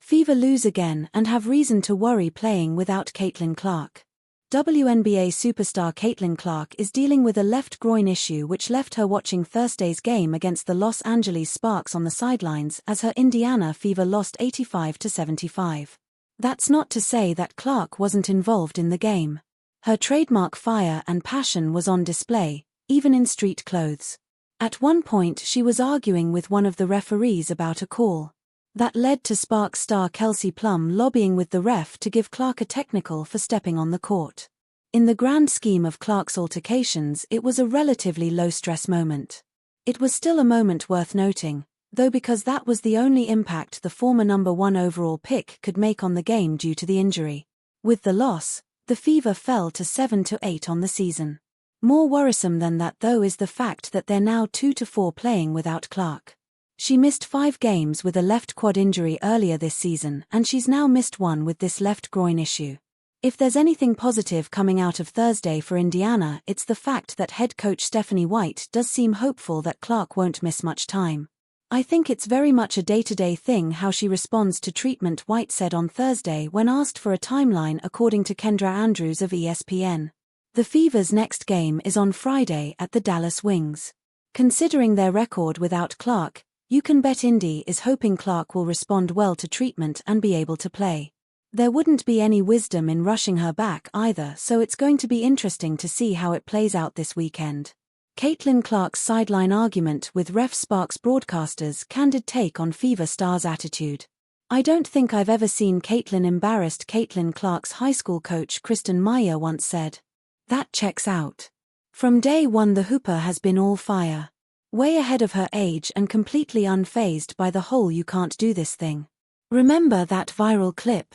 Fever lose again and have reason to worry playing without Caitlin Clark. WNBA superstar Caitlin Clark is dealing with a left groin issue which left her watching Thursday's game against the Los Angeles Sparks on the sidelines as her Indiana Fever lost 85-75. That's not to say that Clark wasn't involved in the game. Her trademark fire and passion was on display, even in street clothes. At one point she was arguing with one of the referees about a call. That led to Sparks star Kelsey Plum lobbying with the ref to give Clark a technical for stepping on the court. In the grand scheme of Clark's altercations, it was a relatively low-stress moment. It was still a moment worth noting, though, because that was the only impact the former number 1 overall pick could make on the game due to the injury. With the loss, the Fever fell to 7-8 on the season. More worrisome than that, though, is the fact that they're now 2-4 playing without Clark. She missed 5 games with a left quad injury earlier this season, and she's now missed 1 with this left groin issue. If there's anything positive coming out of Thursday for Indiana, it's the fact that head coach Stephanie White does seem hopeful that Clark won't miss much time. I think it's very much a day-to-day thing how she responds to treatment, White said on Thursday when asked for a timeline, according to Kendra Andrews of ESPN. The Fever's next game is on Friday at the Dallas Wings. Considering their record without Clark, you can bet Indy is hoping Clark will respond well to treatment and be able to play. There wouldn't be any wisdom in rushing her back either, so it's going to be interesting to see how it plays out this weekend. Caitlin Clark's sideline argument with ref Sparks broadcasters' candid take on Fever stars' attitude. I don't think I've ever seen Caitlin embarrassed, Caitlin Clark's high school coach Kristen Meyer once said. That checks out. From day one the Hooper has been all fire. Way ahead of her age and completely unfazed by the whole "you can't do this" thing. Remember that viral clip?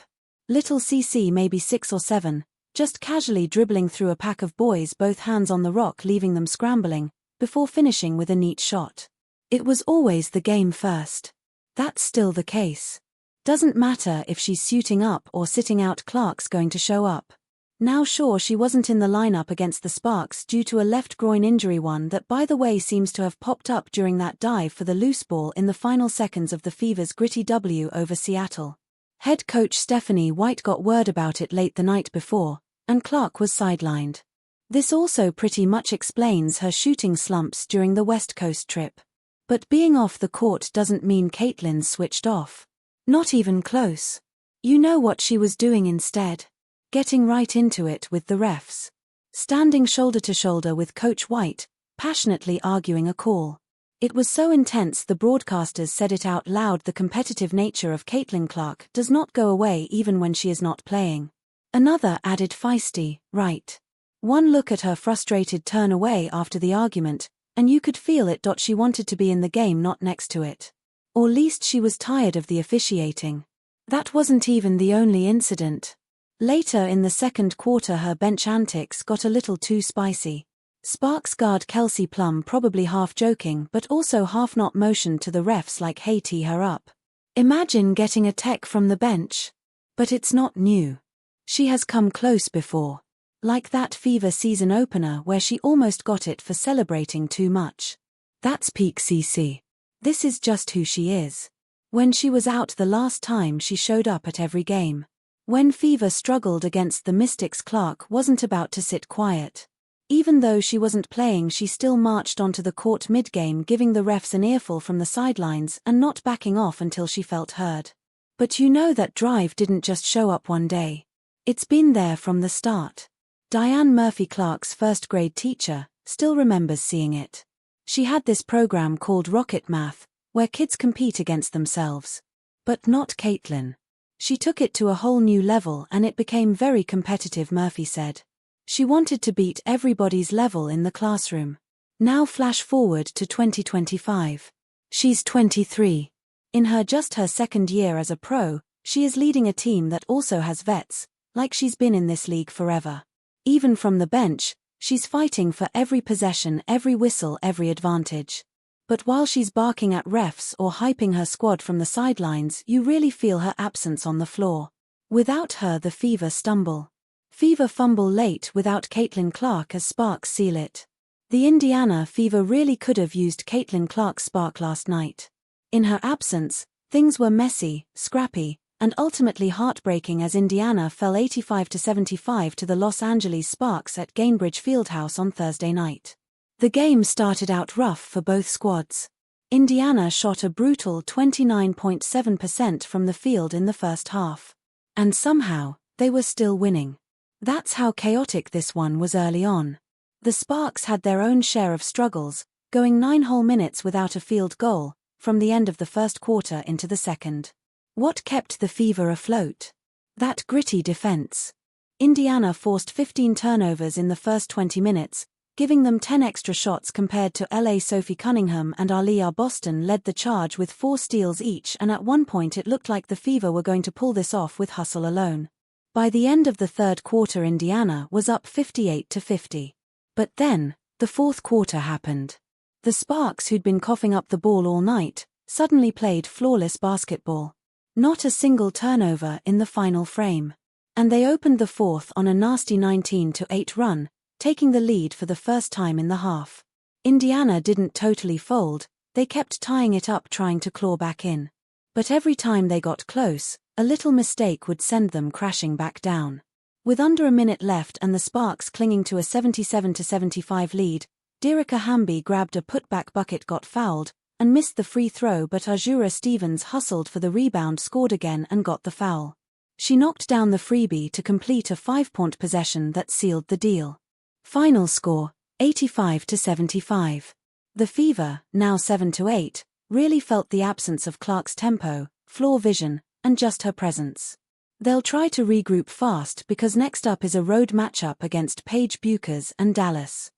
Little CC, maybe 6 or 7, just casually dribbling through a pack of boys, both hands on the rock, leaving them scrambling, before finishing with a neat shot. It was always the game first. That's still the case. Doesn't matter if she's suiting up or sitting out, Clark's going to show up. Now, sure, she wasn't in the lineup against the Sparks due to a left groin injury, one that, by the way, seems to have popped up during that dive for the loose ball in the final seconds of the Fever's gritty W over Seattle. Head coach Stephanie White got word about it late the night before, and Clark was sidelined. This also pretty much explains her shooting slumps during the West Coast trip. But being off the court doesn't mean Caitlin's switched off. Not even close. You know what she was doing instead? Getting right into it with the refs. Standing shoulder to shoulder with Coach White, passionately arguing a call. It was so intense the broadcasters said it out loud. The competitive nature of Caitlin Clark does not go away even when she is not playing. Another added feisty, right? One look at her frustrated turn away after the argument, and you could feel it. She wanted to be in the game, not next to it. Or least she was tired of the officiating. That wasn't even the only incident. Later in the second quarter her bench antics got a little too spicy. Sparks guard Kelsey Plum, probably half joking but also half not, motioned to the refs like, hey, tee her up. Imagine getting a tech from the bench. But it's not new. She has come close before. Like that Fever season opener where she almost got it for celebrating too much. That's peak CC. This is just who she is. When she was out the last time, she showed up at every game. When Fever struggled against the Mystics, Clark wasn't about to sit quiet. Even though she wasn't playing, she still marched onto the court mid-game, giving the refs an earful from the sidelines and not backing off until she felt heard. But you know that drive didn't just show up one day. It's been there from the start. Diane Murphy, Clark's first-grade teacher, still remembers seeing it. She had this program called Rocket Math, where kids compete against themselves. But not Caitlin. She took it to a whole new level and it became very competitive, Murphy said. She wanted to beat everybody's level in the classroom. Now flash forward to 2025. She's 23. In just her second year as a pro, she is leading a team that also has vets, like she's been in this league forever. Even from the bench, she's fighting for every possession, every whistle, every advantage. But while she's barking at refs or hyping her squad from the sidelines, you really feel her absence on the floor. Without her, the Fever stumble. Fever fumble late without Caitlin Clark as Sparks seal it. The Indiana Fever really could have used Caitlin Clark's spark last night. In her absence, things were messy, scrappy, and ultimately heartbreaking as Indiana fell 85-75 to the Los Angeles Sparks at Gainbridge Fieldhouse on Thursday night. The game started out rough for both squads. Indiana shot a brutal 29.7% from the field in the first half. And somehow, they were still winning. That's how chaotic this one was early on. The Sparks had their own share of struggles, going 9 whole minutes without a field goal, from the end of the first quarter into the second. What kept the Fever afloat? That gritty defense. Indiana forced 15 turnovers in the first 20 minutes, giving them 10 extra shots compared to LA. Sophie Cunningham and Aliyah Boston led the charge with 4 steals each, and at one point it looked like the Fever were going to pull this off with hustle alone. By the end of the third quarter, Indiana was up 58-50. But then, the fourth quarter happened. The Sparks, who'd been coughing up the ball all night, suddenly played flawless basketball. Not a single turnover in the final frame. And they opened the fourth on a nasty 19-8 run, taking the lead for the first time in the half. Indiana didn't totally fold, they kept tying it up, trying to claw back in. But every time they got close, a little mistake would send them crashing back down. With under a minute left and the Sparks clinging to a 77-75 lead, Derica Hamby grabbed a putback bucket, got fouled, and missed the free throw, but Azura Stevens hustled for the rebound, scored again and got the foul. She knocked down the freebie to complete a 5-point possession that sealed the deal. Final score, 85-75. The Fever, now 7-8, really felt the absence of Clark's tempo, floor vision, and just her presence. They'll try to regroup fast because next up is a road matchup against Paige Buchers and Dallas.